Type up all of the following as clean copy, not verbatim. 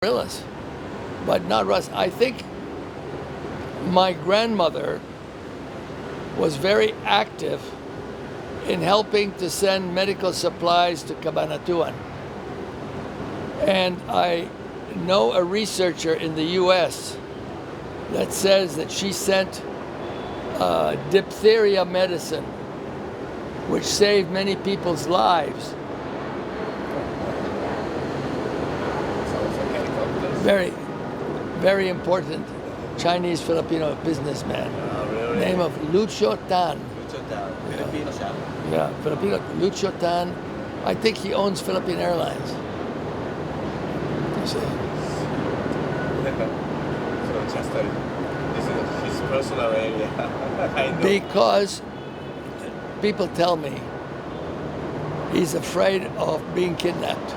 guerrillas, but not Rus. I think my grandmother was very active in helping to send medical supplies to Cabanatuan. And I know a researcher in the US that says that she sent diphtheria medicine, which saved many people's lives. Very, very important Chinese-Filipino businessman. Really? Name of Lucio Tan. Lucio Tan. Filipino siya? Yeah, Filipino. Lucio Tan. I think he owns Philippine Airlines. You see. So just this is his personal area. Kind of. Because people tell me he's afraid of being kidnapped.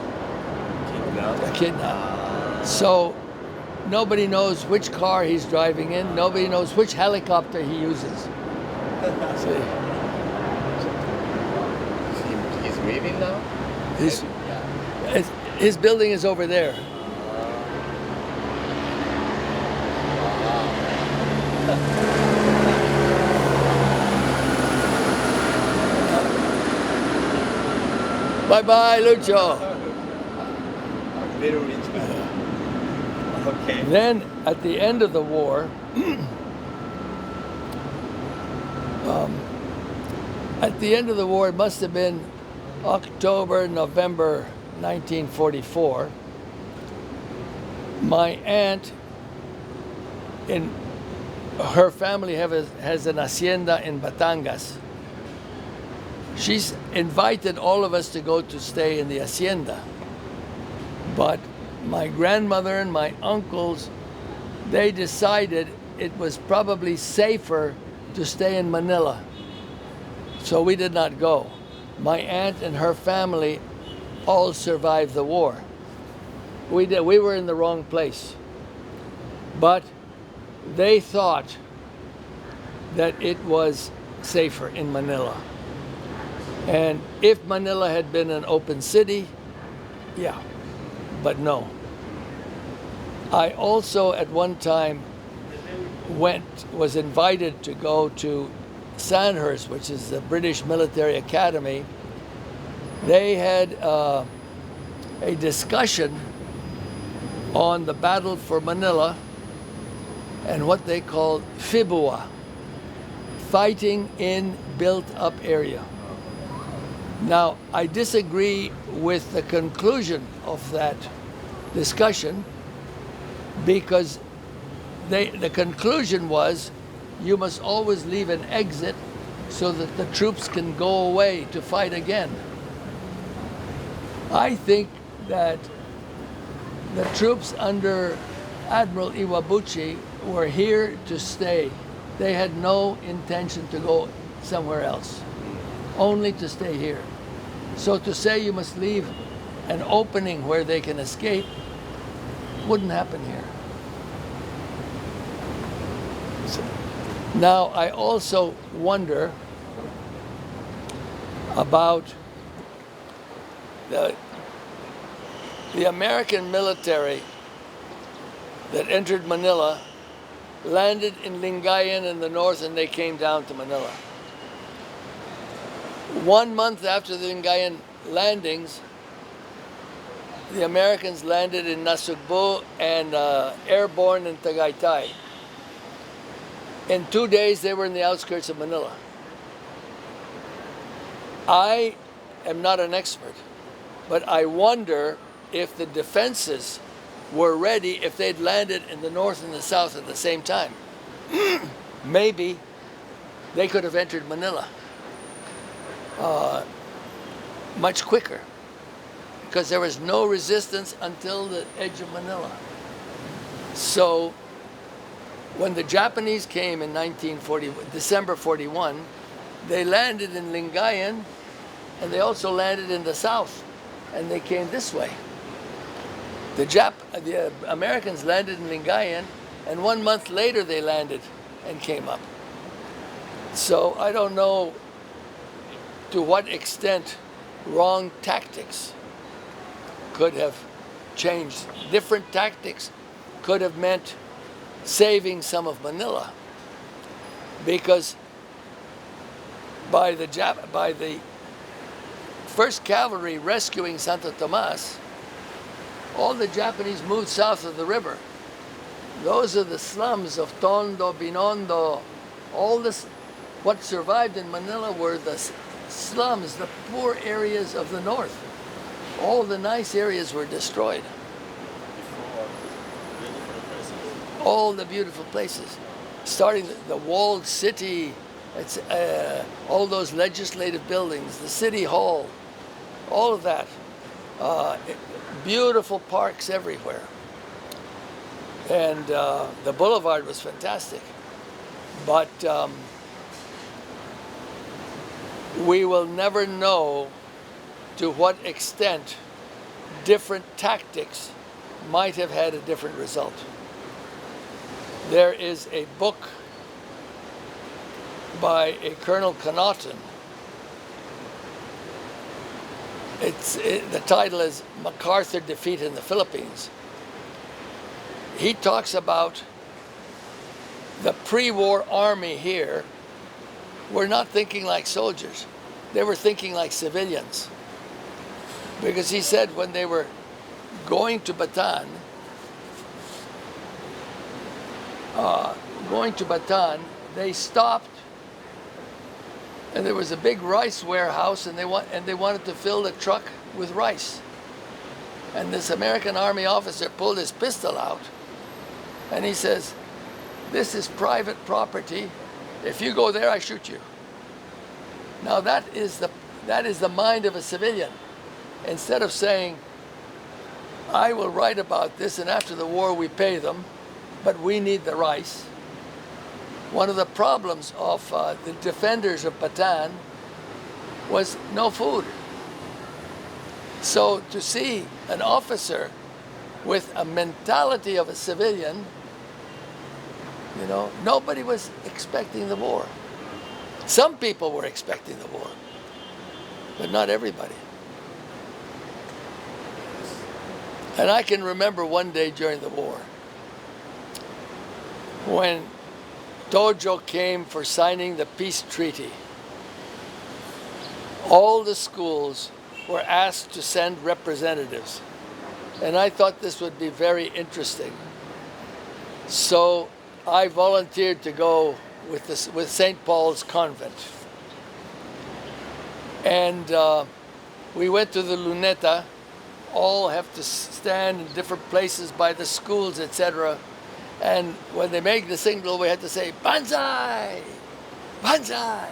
Kidnapped. So nobody knows which car he's driving in. Nobody knows which helicopter he uses. See? He's leaving now? His building is over there. Bye-bye, Lucho. Very rich man. Okay. Then, at the end of the war, it must have been October, November 1944. My aunt, her family has an hacienda in Batangas. She's invited all of us to go to stay in the hacienda. But my grandmother and my uncles, they decided it was probably safer to stay in Manila. So we did not go. My aunt and her family all survived the war. We were in the wrong place. But they thought that it was safer in Manila. And if Manila had been an open city, yeah. But no. I also at one time was invited to go to Sandhurst, which is the British Military Academy. They had a discussion on the battle for Manila and what they called Fibua, fighting in built-up area. Now, I disagree with the conclusion of that discussion because the conclusion was you must always leave an exit so that the troops can go away to fight again. I think that the troops under Admiral Iwabuchi were here to stay. They had no intention to go somewhere else, only to stay here. So to say you must leave an opening where they can escape wouldn't happen here. Now, I also wonder about the American military that entered Manila, landed in Lingayen in the north, and they came down to Manila. 1 month after the Lingayen landings, the Americans landed in Nasugbu and airborne in Tagaytay. In 2 days, they were in the outskirts of Manila. I am not an expert, but I wonder if the defenses were ready if they'd landed in the north and the south at the same time. Maybe they could have entered Manila much quicker because there was no resistance until the edge of Manila. So when the Japanese came in December 41, they landed in Lingayen and they also landed in the south and they came this way. The Americans landed in Lingayen and 1 month later they landed and came up. So I don't know to what extent wrong tactics could have changed. Different tactics could have meant saving some of Manila, because by the 1st Cavalry rescuing Santo Tomas, all the Japanese moved south of the river. Those are the slums of Tondo, Binondo. All this, what survived in Manila were the slums, the poor areas of the north. All the nice areas were destroyed. All the beautiful places, starting the walled city, it's all those legislative buildings, the city hall, all of that. Beautiful parks everywhere. And the boulevard was fantastic. But we will never know to what extent different tactics might have had a different result. There is a book by a Colonel Connaughton. The title is MacArthur Defeat in the Philippines. He talks about the pre-war army here were not thinking like soldiers. They were thinking like civilians. Because he said when they were going to Bataan, they stopped, and there was a big rice warehouse, and they wanted to fill the truck with rice. And this American Army officer pulled his pistol out, and he says, "This is private property. If you go there, I shoot you." Now that is the mind of a civilian. Instead of saying, "I will write about this, and after the war we pay them, but we need the rice." One of the problems of the defenders of Bataan was no food. So to see an officer with a mentality of a civilian, you know, nobody was expecting the war. Some people were expecting the war, but not everybody. And I can remember one day during the war when Tojo came for signing the peace treaty. All the schools were asked to send representatives. And I thought this would be very interesting. So I volunteered to go with St. Paul's Convent. And we went to the Luneta. All have to stand in different places by the schools, etc. And when they make the signal, we had to say, "Banzai! Banzai!"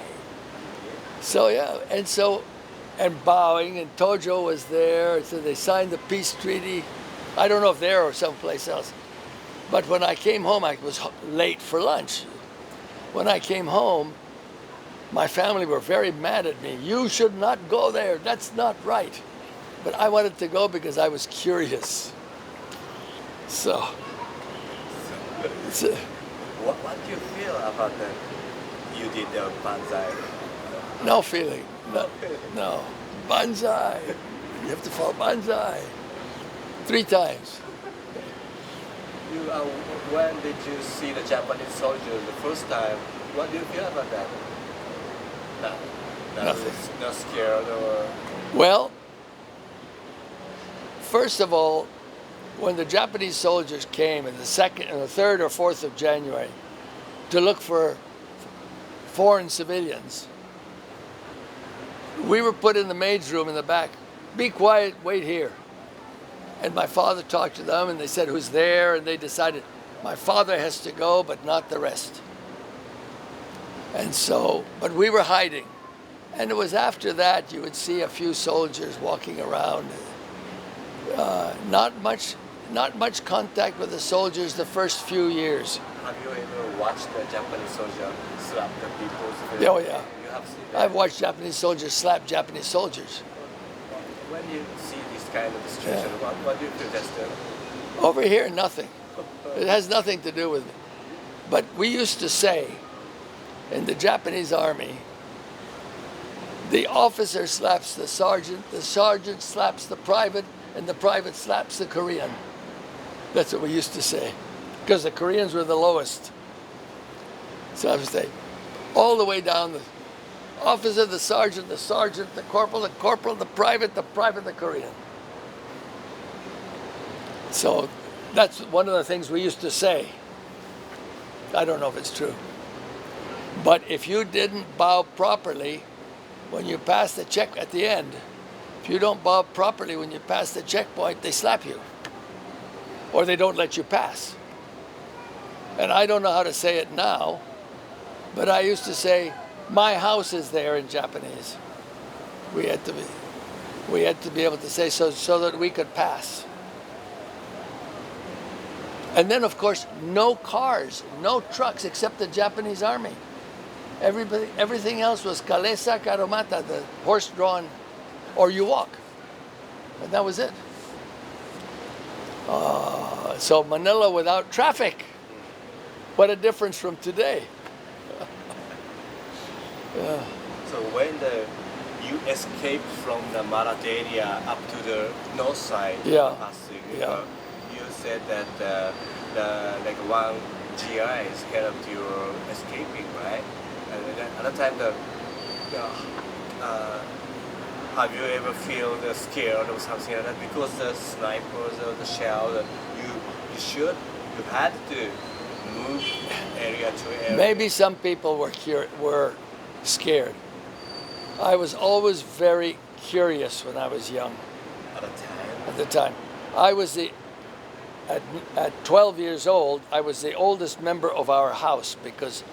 So yeah, and bowing, and Tojo was there, so they signed the peace treaty. I don't know if there or someplace else. But when I came home, I was late for lunch. When I came home, my family were very mad at me. "You should not go there, that's not right." But I wanted to go because I was curious. So. What do you feel about that? You did the banzai. No feeling. No. Banzai. You have to fall banzai. 3 times. When did you see the Japanese soldiers the first time? What do you feel about that? Nothing. Not scared or? Well, first of all, when the Japanese soldiers came in the 3rd or 4th of January to look for foreign civilians, we were put in the maid's room in the back. "Be quiet, wait here." And my father talked to them, and they said, "Who's there?" And they decided, my father has to go, but not the rest. And so, but we were hiding. And it was after that you would see a few soldiers walking around. Not much contact with the soldiers the first few years. Have you ever watched the Japanese soldier slap the people's face? Oh yeah. You have seen that? I've watched Japanese soldiers slap Japanese soldiers. When you see this kind of situation, what do you feel that's the... Over here, nothing. It has nothing to do with it. But we used to say in the Japanese army, the officer slaps the sergeant slaps the private, and the private slaps the Korean. That's what we used to say, because the Koreans were the lowest. So I would say, all the way down, the officer, the sergeant, the corporal, the private, the Korean. So that's one of the things we used to say. I don't know if it's true. But if you didn't bow properly when you pass the check at the end, if you don't bow properly when you pass the checkpoint, they slap you. Or they don't let you pass. And I don't know how to say it now, but I used to say, my house is there in Japanese. We had to be able to say so that we could pass. And then, of course, no cars, no trucks except the Japanese army. Everything else was kalesa karomata, the horse-drawn, or you walk. And that was it. So Manila without traffic. What a difference from today. Yeah. So when you escaped from the Marat area up to the north side of the Pasig River, you said that like one GI helped you escaping, right? And then another time, have you ever feel scared or something like that because the snipers or the shell? You had to move area to area. Maybe some people were scared. I was always very curious when I was young. At the time, I was at 12 years old. I was the oldest member of our house because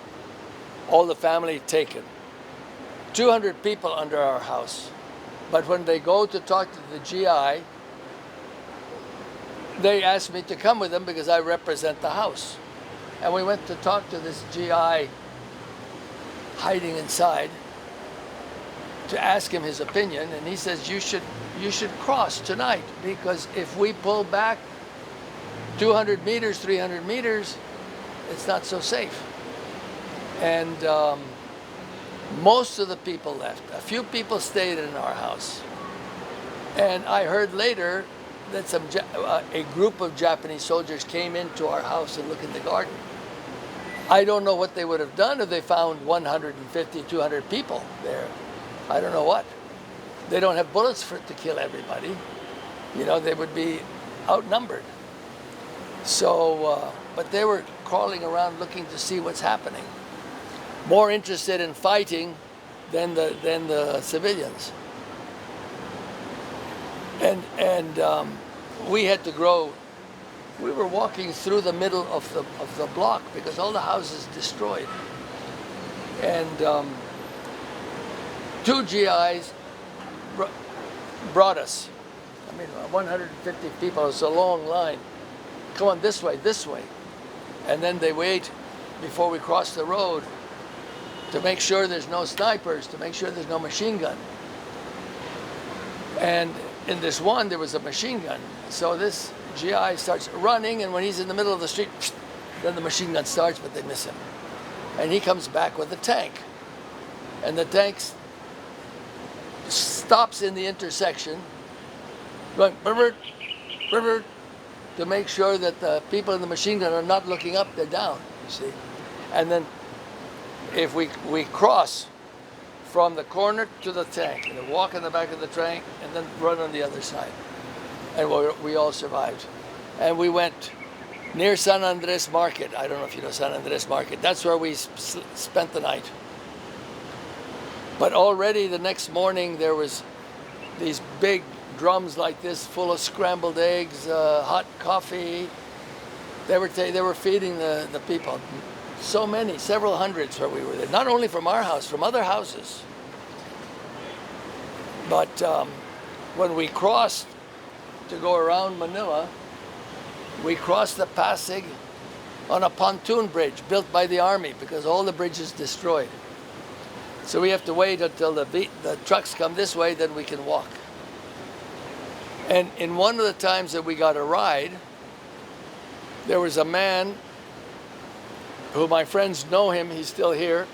all the family taken. 200 people under our house. But when they go to talk to the GI, they asked me to come with them because I represent the house. And we went to talk to this GI hiding inside to ask him his opinion, and he says, you should cross tonight, because if we pull back 200 meters, 300 meters, it's not so safe. And most of the people left. A few people stayed in our house. And I heard later that a group of Japanese soldiers came into our house and looked in the garden. I don't know what they would have done if they found 150, 200 people there. I don't know what. They don't have bullets to kill everybody. You know, they would be outnumbered. So, but they were crawling around looking to see what's happening. More interested in fighting than the civilians. And we had to grow. We were walking through the middle of the block because all the houses destroyed. And two GIs brought us. I mean, 150 people. It was a long line. Come on, this way, this way. And then they wait before we cross the road to make sure there's no snipers, to make sure there's no machine gun. And in this one, there was a machine gun. So this GI starts running, and when he's in the middle of the street, then the machine gun starts, but they miss him. And he comes back with a tank. And the tank stops in the intersection, going brr, brr, to make sure that the people in the machine gun are not looking up, they're down, you see. And then if we cross from the corner to the tank, and walk in the back of the tank, and then run on the other side. And we all survived. And we went near San Andres Market. I don't know if you know San Andres Market. That's where we spent the night. But already the next morning, there was these big drums like this full of scrambled eggs, hot coffee. They were feeding the people. So many, several hundreds where we were there. Not only from our house, from other houses. But when we crossed to go around Manila, we crossed the Pasig on a pontoon bridge built by the army because all the bridges destroyed. So we have to wait until the trucks come this way, then we can walk. And in one of the times that we got a ride, there was a man who my friends know him, he's still here.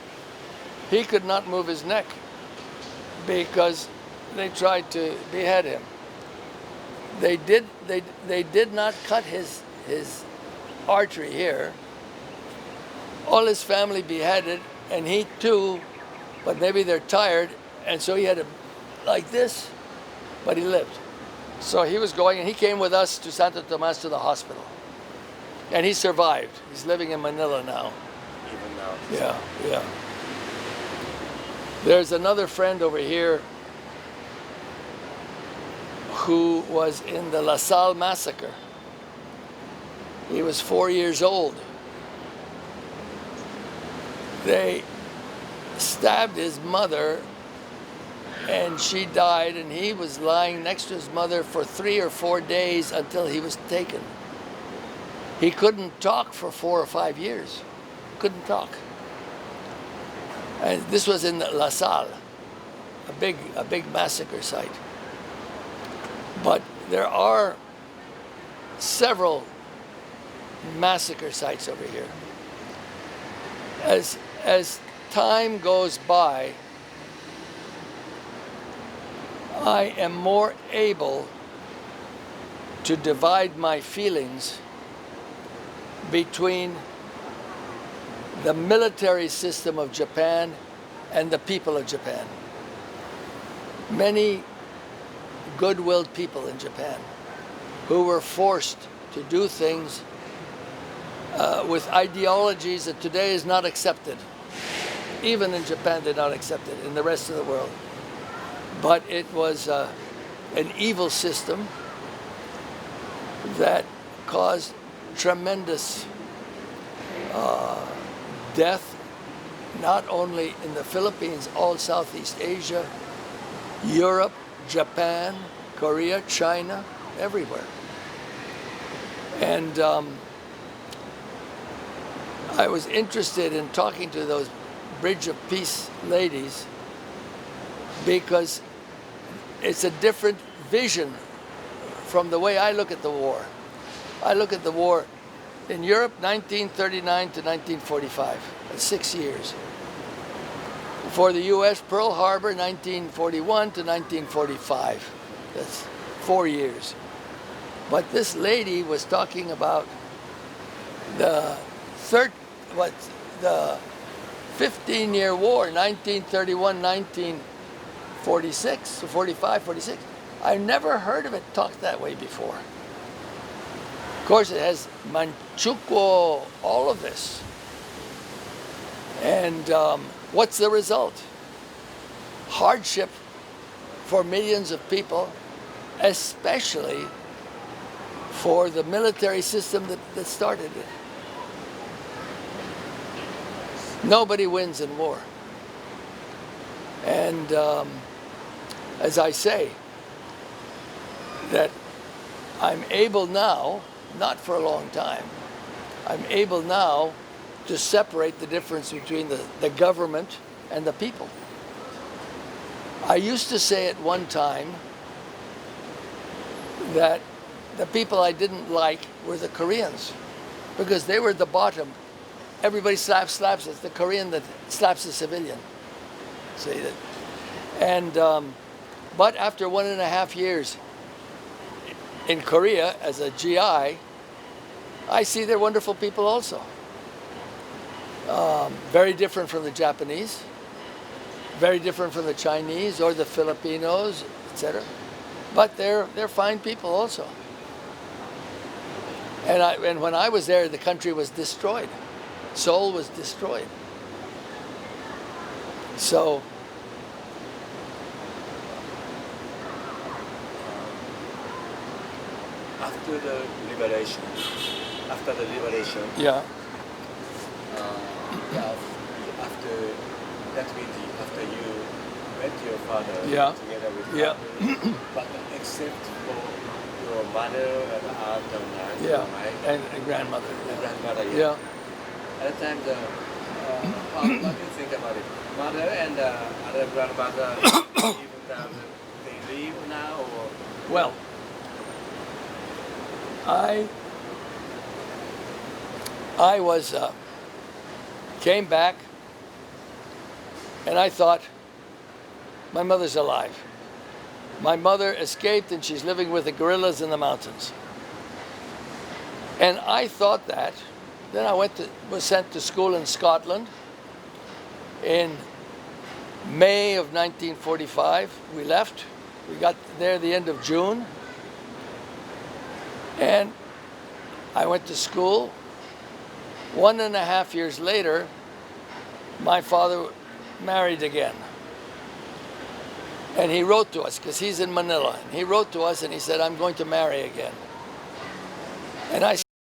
He could not move his neck because they tried to behead him. They did not cut his artery here. All his family beheaded, and he too, but maybe they're tired, and so he had to, like this, but he lived. So he was going, and he came with us to Santo Tomas to the hospital. And he survived. He's living in Manila now. Even now. Yeah, yeah. There's another friend over here who was in the La Salle massacre. He was 4 years old. They stabbed his mother and she died, and he was lying next to his mother for 3 or 4 days until he was taken. He couldn't talk for 4 or 5 years. Couldn't talk. And this was in La Salle, a big massacre site. But there are several massacre sites over here. As time goes by, I am more able to divide my feelings between the military system of Japan and the people of Japan. Many good-willed people in Japan who were forced to do things with ideologies that today is not accepted. Even in Japan, they're not accepted, in the rest of the world. But it was an evil system that caused tremendous death, not only in the Philippines, all Southeast Asia, Europe, Japan, Korea, China, everywhere. And I was interested in talking to those Bridge of Peace ladies because it's a different vision from the way I look at the war. I look at the war in Europe, 1939 to 1945, that's 6 years. For the U.S., Pearl Harbor, 1941 to 1945, that's 4 years. But this lady was talking about the 15-year war, 1931, 1946, 45, 46. I've never heard of it talked that way before. Of course, it has Manchukuo, all of this. And what's the result? Hardship for millions of people, especially for the military system that started it. Nobody wins in war. And as I say, that I'm able now, not for a long time, I'm able now to separate the difference between the government and the people. I used to say at one time that the people I didn't like were the Koreans because they were at the bottom. Everybody slaps. It's the Korean that slaps the civilian. See that? And but after 1.5 years in Korea as a GI, I see they're wonderful people also. Very different from the Japanese, very different from the Chinese or the Filipinos, etc. But they're fine people also. And when I was there, the country was destroyed. Seoul was destroyed. So after the liberation, yeah. After that meeting, after you met your father together with father, but except for your mother and aunt and right? And grandmother. And grandmother, Yeah. At the time, what do you think about it? Mother and other grandmother, even now, they live now, or? Well, I was came back, and I thought, my mother's alive. My mother escaped and she's living with the gorillas in the mountains. And I thought that. Then I was sent to school in Scotland. In May of 1945, we left. We got there the end of June. And I went to school. 1.5 years later, my father married again. And he wrote to us, because he's in Manila. And he wrote to us and he said, I'm going to marry again. And I